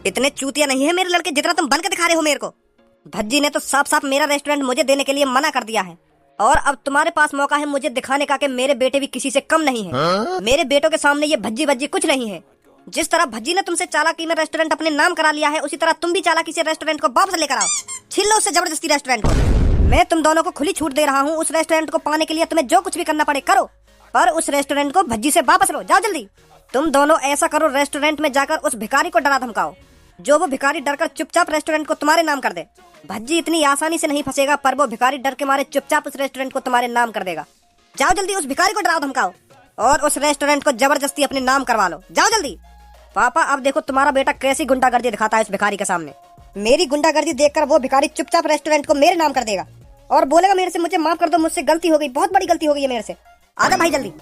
इतने चूतिया नहीं है मेरे लड़के जितना तुम बन के दिखा रहे हो मेरे को। भज्जी ने तो साफ साफ मेरा रेस्टोरेंट मुझे देने के लिए मना कर दिया है, और अब तुम्हारे पास मौका है मुझे दिखाने का कि मेरे बेटे भी किसी से कम नहीं है। मेरे बेटों के सामने ये भज्जी भज्जी कुछ नहीं है। जिस तरह भज्जी ने तुमसे चालाकी में रेस्टोरेंट अपने नाम करा लिया है, उसी तरह तुम भी चालाकी से रेस्टोरेंट को वापस लेकर आओ। छीन लो उससे जबरदस्ती रेस्टोरेंट को। मैं तुम दोनों को खुली छूट दे रहा हूँ। उस रेस्टोरेंट को पाने के लिए तुम्हें जो कुछ भी करना पड़े करो, पर उस रेस्टोरेंट को भज्जी से वापस लो। जाओ जल्दी। तुम दोनों ऐसा करो, रेस्टोरेंट में जाकर उस भिखारी को डरा धमकाओ, जो वो भिखारी डरकर चुपचाप रेस्टोरेंट को तुम्हारे नाम कर दे। भज्जी इतनी आसानी से नहीं फंसेगा, पर वो भिखारी डर के मारे चुपचाप उस रेस्टोरेंट को तुम्हारे नाम कर देगा। जाओ जल्दी, उस भिखारी को डराओ धमकाओ और उस रेस्टोरेंट को जबरदस्ती अपने नाम करवा लो। जाओ जल्दी। पापा, अब देखो तुम्हारा बेटा कैसी गुंडागर्दी दिखाता है उस भिखारी के सामने। मेरी गुंडागर्दी देखकर वो भिखारी चुपचाप रेस्टोरेंट को मेरे नाम कर देगा और बोलेगा मेरे से मुझे माफ कर दो, मुझसे गलती हो गई, बहुत बड़ी गलती हो गई है मेरे से। आजा भाई जल्दी।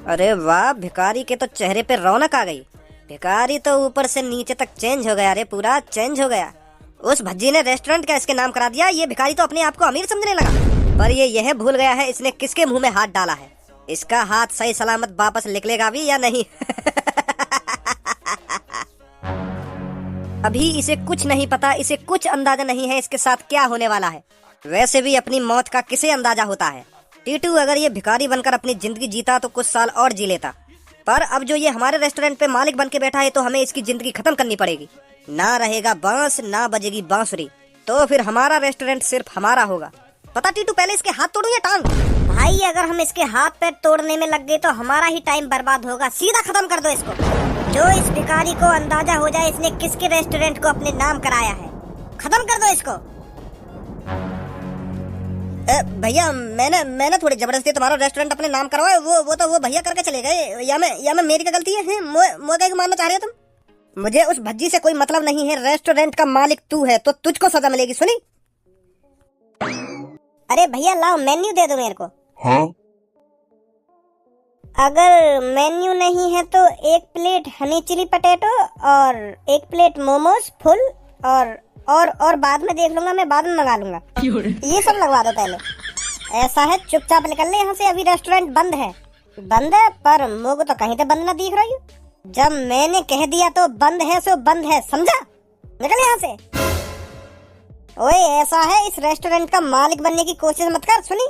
अरे वाह, भिखारी के तो चेहरे पे रौनक आ गई। भिखारी तो ऊपर से नीचे तक चेंज हो गया। अरे पूरा चेंज हो गया। उस भज्जी ने रेस्टोरेंट का इसके नाम करा दिया। ये भिखारी तो अपने आप को अमीर समझने लगा, पर ये यह भूल गया है इसने किसके मुंह में हाथ डाला है। इसका हाथ सही सलामत वापस निकलेगा भी या नहीं। अभी इसे कुछ नहीं पता, इसे कुछ अंदाजा नहीं है इसके साथ क्या होने वाला है। वैसे भी अपनी मौत का किसे अंदाजा होता है। टीटू अगर ये भिखारी बनकर अपनी जिंदगी जीता तो कुछ साल और जी लेता, पर अब जो ये हमारे रेस्टोरेंट पे मालिक बन के बैठा है तो हमें इसकी जिंदगी खत्म करनी पड़ेगी। ना रहेगा बांस, ना बजेगी बांसुरी, तो फिर हमारा रेस्टोरेंट सिर्फ हमारा होगा। पता टीटू, पहले इसके हाथ तोड़ू या टांग? भाई अगर हम इसके हाथ पैर तोड़ने में लग गए तो हमारा ही टाइम बर्बाद होगा। सीधा खत्म कर दो इसको। जो इस भिखारी को अंदाजा हो जाए इसने किसके रेस्टोरेंट को अपने नाम कराया है, खत्म कर दो इसको। भैया, मैंने थोड़ी जबरदस्ती तुम्हारा रेस्टोरेंट अपने नाम करवाया। वो भैया करके चले गए। या मैं मेरी क्या गलती है? मोए मारना चाह रहे हो तुम? मुझे उस भज्जी से कोई मतलब नहीं है। रेस्टोरेंट का मालिक तू है तो तुझको सजा मिलेगी। सुनी? अरे भैया लाओ, मेन्यू दे दो मेरे को। हाँ? अगर मेन्यू नहीं है तो एक प्लेट हनी चिली पटेटो और एक प्लेट मोमोज फुल, और बाद में देख लूंगा, मैं बाद में मंगा लूंगा। ये सब लगवा दो पहले। ऐसा है, चुपचाप निकल ले यहाँ से। अभी रेस्टोरेंट बंद है। बंद है, पर मुझको तो कहीं से बंद ना दिख रही है। जब मैंने कह दिया तो बंद है सो बंद है, समझा? निकल यहाँ से। ओए ऐसा है, इस रेस्टोरेंट का मालिक बनने की कोशिश मत कर। सुनी?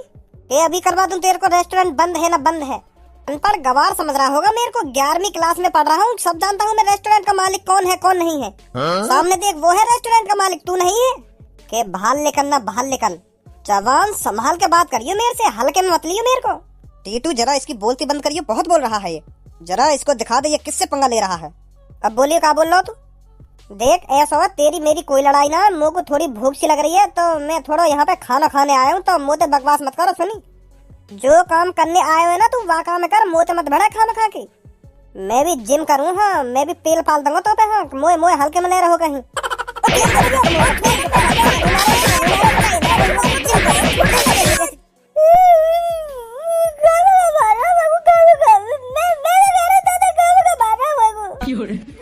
ये अभी करवा दूं तेरे को। रेस्टोरेंट बंद है ना बंद है। अनपढ़ गवार समझ रहा होगा मेरे को। 11वीं क्लास में पढ़ रहा हूँ, सब जानता हूँ मैं रेस्टोरेंट का मालिक कौन है कौन नहीं है। सामने देख, वो है रेस्टोरेंट का मालिक, तू नहीं है। के बाहर निकल ना, बाहर निकल। जवान संभाल के बात करियो मेरे से, हल्के में मत लियो मेरे को। टीटू जरा इसकी बोलती बंद करियो, बहुत बोल रहा है ये। जरा इसको दिखा दे ये किससे पंगा ले रहा है। अब बोलिए, क्या बोल रहा हो तू? देख ऐसा हुआ, तेरी मेरी कोई लड़ाई ना। मुझे को थोड़ी भूख सी लग रही है तो मैं थोड़ा यहाँ पे खाना खाने आया हूँ, तो मुझे बकवास मत करो। सुनी? जो काम करने आए हो ना तू वहाँ काम कर, मोते मत भड़ा खाना खा के। मैं भी जिम करूँ। हाँ, मैं भी तेल पाल दूंगा तो पे। हाँ, मोए हल्के में ले रहो कहीं।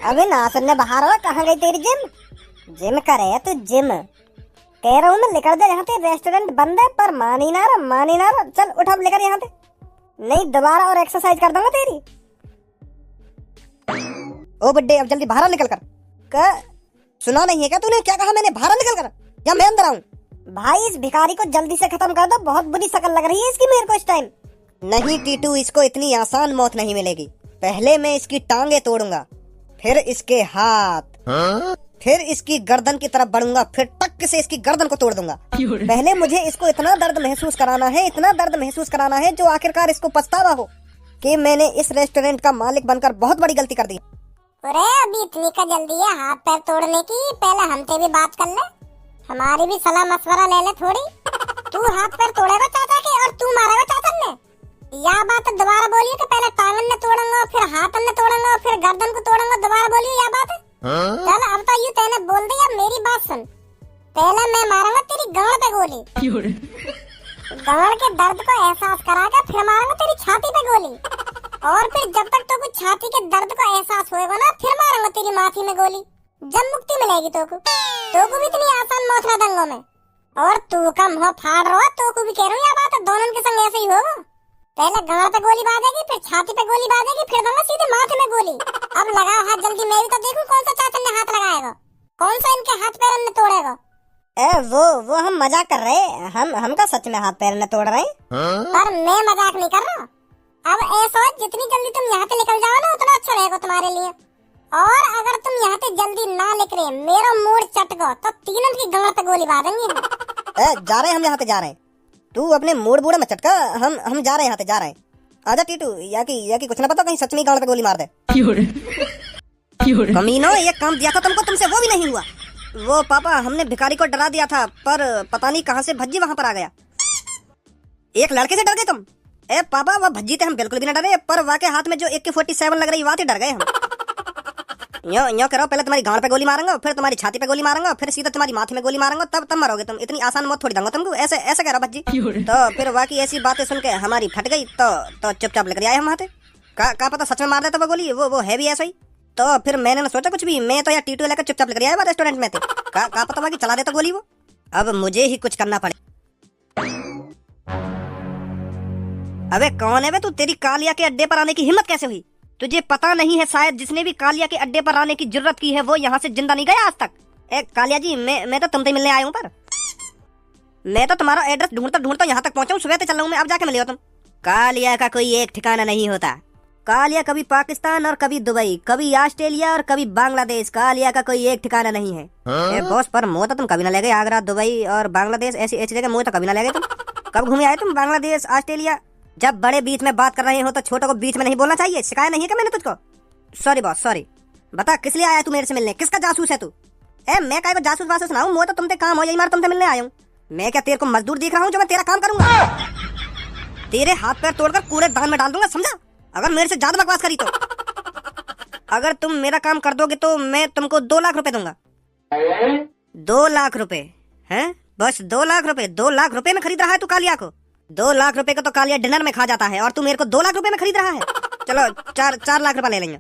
अबे ना सुनने बाहर हो, कहाँ गई तेरी जिम? जिम करे तू जिम। कह रहा हूँ मैं, निकल दे यहाँ से। रेस्टोरेंट बंद है, पर मानी ना रहा। चल उठ अब, लेकर यहाँ से। नहीं, दोबारा और एक्सरसाइज कर दूंगा तेरी। ओ बड्डे, अब जल्दी बाहर निकल कर। सुना नहीं है क्या तूने? क्या कहा मैंने? बाहर निकल कर, या मैं अंदर आऊँ? भाई इस भिखारी को जल्दी से खत्म कर दो। बहुत बुरी शक्ल लग रही है इसकी मेरे को इस टाइम। नहीं टीटू, इसको इतनी आसान मौत नहीं मिलेगी। पहले मैं इसकी टांगे तोड़ूंगा, फिर इसके हाथ, फिर इसकी गर्दन की तरफ बढ़ूंगा, फिर टक से इसकी गर्दन को तोड़ दूंगा। पहले मुझे इसको इतना दर्द महसूस कराना है, इतना दर्द महसूस कराना है जो आखिरकार इसको पछतावा हो कि मैंने इस रेस्टोरेंट का मालिक बनकर बहुत बड़ी गलती कर दी। अरे अभी इतनी का जल्दी है हाथ पैर तोड़ने की? पहले हमसे भी बात कर ले, हमारी भी सलाह मशवरा ले ले थोड़ी। तू हाथ पैर तोड़ेगा चाचा के और तू मारेगा चाचा ने? या बात दोबारा बोलिए कि पहले टांगन ने तोड़ूंगा, फिर हाथन ने तोड़ूंगा, फिर गर्दन को तोड़ूंगा। दोबारा बोलिए, या बात है? चल अब तो यूं तैने बोल दी। अब मेरी बात सुन, पहले मैं मारूंगा तेरी गांड पे गोली। गांड के दर्द को एहसास करा के फिर मारूंगा तेरी छाती पे गोली, और फिर जब तक तो कुछ छाती के दर्द को एहसास होएगा ना, फिर मारूंगा तेरी माथी में गोली। जब मुक्ति मिलेगी तो भी इतनी आसान मौत ना दंगों में। और तू का मुंह फाड़ रहा, तो भी कह रहा हूँ, या बात है? दोनों के संग ऐसे ही होगा। पहले गांव पे गोली बाजेगी, फिर छाती पे गोली बाजेगी, फिर दूंगा सीधे माथे में गोली। अब लगाओ हाथ जल्दी, मैं भी तो देखूं कौन सा चाचा ने हाथ लगाएगा, कौन सा इनके हाथ पैर ने तोड़ेगा। वो हम मजाक कर रहे हैं, हम का सच में हाथ पैर न तोड़ रहे हैं। पर मैं मजाक नहीं कर रहा। अब ऐसा जितनी जल्दी तुम यहाँ से निकल जाओ ना उतना अच्छा रहेगा तुम्हारे लिए। और अगर तुम यहाँ से जल्दी ना निकले, मेरा मूड चट गो तो तीनों की गांड पे गोली बाजेंगे। जा रहे हैं हम, यहाँ से जा रहे हैं। तू अपने मूड बूढ़े में चटका, हम जा रहे हैं, यहाँ से जा रहे हैं। आजा टीटू, या की कुछ ना पता, कहीं सच में गांड पे गोली मार दे। कमीनो, ये काम दिया था तुमको, तुमसे वो भी नहीं हुआ। वो पापा, हमने भिखारी को डरा दिया था, पर पता नहीं कहां से भज्जी वहां पर आ गया। एक लड़के से डर गए तुम? ए पापा, वो भज्जी थे हम बिल्कुल भी ना डरे, पर वाके हाथ में जो AK-47 लग रही वहां से डर गए हम। यो करो, पहले तुम्हारी गांड पे गोली मारूंगा, फिर तुम्हारी छाती पे गोली मारूंगा, फिर सीधा तुम्हारी माथे में गोली मारूंगा, तब मरोगे तुम। इतनी आसान मौत थोड़ी दूंगा तुमको, ऐसे ऐसे कह रहा भज्जी। तो फिर वाकई ऐसी बातें सुन के हमारी फट गई, तो चुपचाप लेकर आए हम वहां से। का पता सच में मार देता वो गोली, वो है भी ऐसा ही। तो फिर मैंने ना सोचा कुछ भी, मैं तो यार टीटू लेकर चुपचाप लेकर आया रेस्टोरेंट में थे। का पता था कि चला देता गोली वो। अब मुझे ही कुछ करना पड़े। अबे कौन है बे तू? तेरी कालिया के अड्डे पर आने की हिम्मत कैसे हुई? तुझे पता नहीं है शायद, जिसने भी कालिया के अड्डे पर आने की जरूरत की है वो यहाँ से जिंदा नहीं गया आज तक। ए कालिया जी, मैं तो तुमसे मिलने आया हूँ, पर मैं तो तुम्हारा एड्रेस ढूंढता यहाँ तक पहुंचा हूँ। सुबह से चल रहा हूँ मैं, अब जाके मिले हो तुम। कालिया का कोई एक ठिकाना नहीं होता। कालिया कभी पाकिस्तान और कभी दुबई, कभी ऑस्ट्रेलिया और कभी बांग्लादेश। कालिया का कोई एक ठिकाना नहीं है। ए बॉस, पर मुँह तो तुम कभी ना ले गए। आगरा, दुबई और बांग्लादेश, ऐसी जगह मुँह तो कभी ना ले गए तुम। कब घूमे आए तुम बांग्लादेश, ऑस्ट्रेलिया? जब बड़े बीच में बात कर रहे हो तो छोटों को बीच में नहीं बोलना चाहिए। सिखाया नहीं है क्या मैंने तुझको? Sorry boss, sorry. बता किस लिए आया तू मेरे से मिलने? किसका जासूस है तू? ए मैं काय को जासूस वासूस ना हूं, वो तो तुमसे काम हो, यही मार तुमसे मिलने आया हूँ। मैं क्या तेरे को मजदूर दिख रहा हूँ जो मैं तेरा काम करूंगा? तेरे हाथ पैर तोड़कर कूड़े दान में डाल दूंगा, समझा? अगर मेरे से ज्यादा बकवास करी तो। अगर तुम मेरा काम कर दोगे तो मैं तुमको 2 लाख रुपए दूंगा। 2 लाख रुपए हैं? बस 2 लाख रुपए? 2 लाख रुपए में खरीद रहा है तू कालिया को? 2 लाख रुपए को तो कालिया डिनर में खा जाता है, और तू मेरे को 2 लाख रुपए में खरीद रहा है? चलो 4 लाख रुपए ले लेंगे।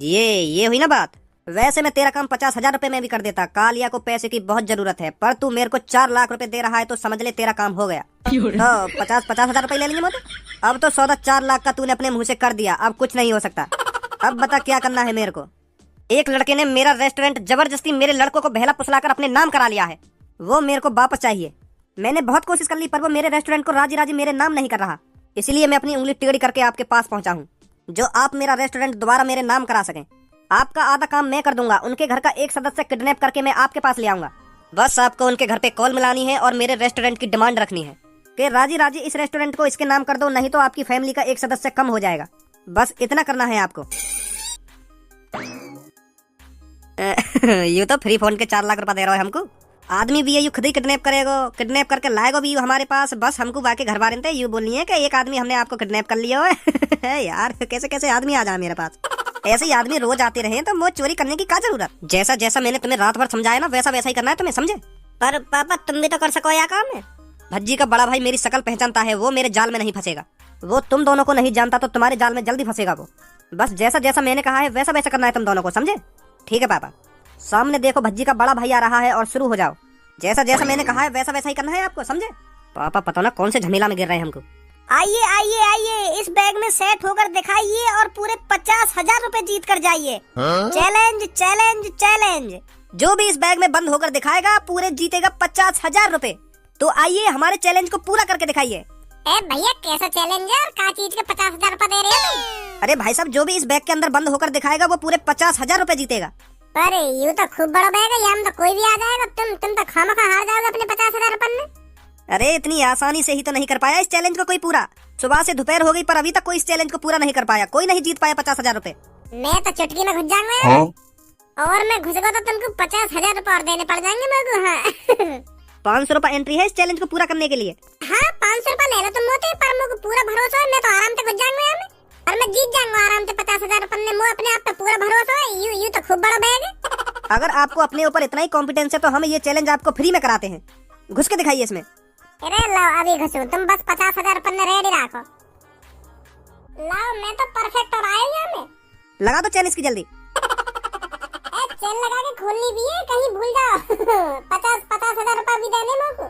ये हुई ना बात। वैसे मैं तेरा काम 50,000 रुपए में भी कर देता। कालिया को पैसे की बहुत जरूरत है, पर तू मेरे को 4 लाख रुपए दे रहा है तो समझ ले तेरा काम हो गया। तो 50,000 रुपए ले लेंगे मोटे। अब तो सौदा 4 लाख का तूने अपने मुंह से कर दिया, अब कुछ नहीं हो सकता। अब बता क्या करना है मेरे को? एक लड़के ने मेरा रेस्टोरेंट जबरदस्ती मेरे लड़कों को बहला फुसलाकर अपने नाम करा लिया है, वो मेरे को वापस चाहिए। मैंने बहुत कोशिश कर ली, पर वो मेरे रेस्टोरेंट को राजी मेरे नाम नहीं कर रहा। इसलिए मैं अपनी उंगली टेढ़ी करके आपके पास पहुंचा हूँ, जो आप मेरा रेस्टोरेंट दोबारा मेरे नाम करा सकें। आपका आधा काम मैं कर दूंगा। उनके घर का एक सदस्य किडनैप करके मैं आपके पास ले आऊंगा। बस आपको उनके घर पे कॉल मिलानी है और मेरे रेस्टोरेंट की डिमांड रखनी है कि राजी इस रेस्टोरेंट को इसके नाम कर दो, नहीं तो आपकी फैमिली का एक सदस्य कम हो जाएगा। बस इतना करना है आपको। ये तो फ्री फोन के 4 लाख रुपए दे रहा है हमको। आदमी भी ये खुद ही किडनैप किडनैप करके लाएगा भी हमारे पास। बस हमको बाकी घर वाले थे यू बोलनी है कि एक आदमी हमने आपको किडनैप कर लिया है। यार कैसे आदमी आ जाए मेरे पास। ऐसे ही आदमी रोज आते रहे तो वो चोरी करने की क्या जरूरत? जैसा मैंने तुम्हें रात भर समझाया ना, वैसा ही करना है तुम्हें, समझे? पर पापा तुम भी तो कर सको यह काम है। भज्जी का बड़ा भाई मेरी शकल पहचानता है, वो मेरे जाल में नहीं फंसेगा। वो तुम दोनों को नहीं जानता तो तुम्हारे जाल में जल्दी फंसेगा वो। बस जैसा मैंने कहा है वैसा करना है तुम दोनों को, समझे? ठीक है पापा। सामने देखो भज्जी का बड़ा भाई आ रहा है और शुरू हो जाओ। जैसा मैंने कहा है वैसा ही करना है आपको, समझे? पापा पता ना कौन से झमेला में गिर रहे हैं हमको। आइए इस बैग में सेट होकर दिखाइए और पूरे 50,000 रुपए जीत कर जाइए। चैलेंज। जो भी इस बैग में बंद होकर दिखाएगा पूरे जीतेगा 50,000 रुपए। तो आइए हमारे चैलेंज को पूरा करके दिखाइए। भैया कैसा चैलेंज है और क्या चीज के 50,000 रुपए दे रहे हो? अरे भाई साहब, जो भी इस बैग के अंदर बंद होकर दिखाएगा वो पूरे 50,000 रुपए जीतेगा। अरे ये तो खूब बड़ा बैग है, यहाँ तो कोई भी आ जाएगा। तुम तो खामखा हार जाओगे अपने 50,000 रुपए में। अरे इतनी आसानी से ही तो नहीं कर पाया इस चैलेंज को कोई पूरा। सुबह से दोपहर हो गई पर अभी तक कोई इस चैलेंज को पूरा नहीं कर पाया। कोई नहीं जीत पाया 50,000 रुपए। मैं तो चुटकी में घुस जाऊंगा। और मैं घुस गया तो तुमको 50,000 रुपए और देने पड़ जाएंगे मेरे को। हाँ 500 रुपए एंट्री है इस चैलेंज को पूरा करने के लिए। हाँ 500 रुपए ले लो तुम मोटे, पर मुझे पूरा भरोसा है मैं तो आराम से घुस जाऊंगा यहाँ में। और मैं जीत जाऊंगा आराम से 50,000 रुपए में। मुझे अपने आप पे पूरा भरोसा है। यू तो खूब बड़ा बैग है। अगर आपको अपने ऊपर इतना ही कॉन्फिडेंस है तो हम ये चैलेंज आपको फ्री में कराते हैं। घुस के दिखाइए इसमें। अरे लाओ अभी घुसू, तुम बस 50,000 रुपए रेडी रखो। लाओ मैं तो परफेक्ट और आया यहाँ में। लगा दो चैन इसकी जल्दी। चैन लगा के खोलनी भी है, कहीं भूल जाओ। 50,000 रुपए भी देने मुझको।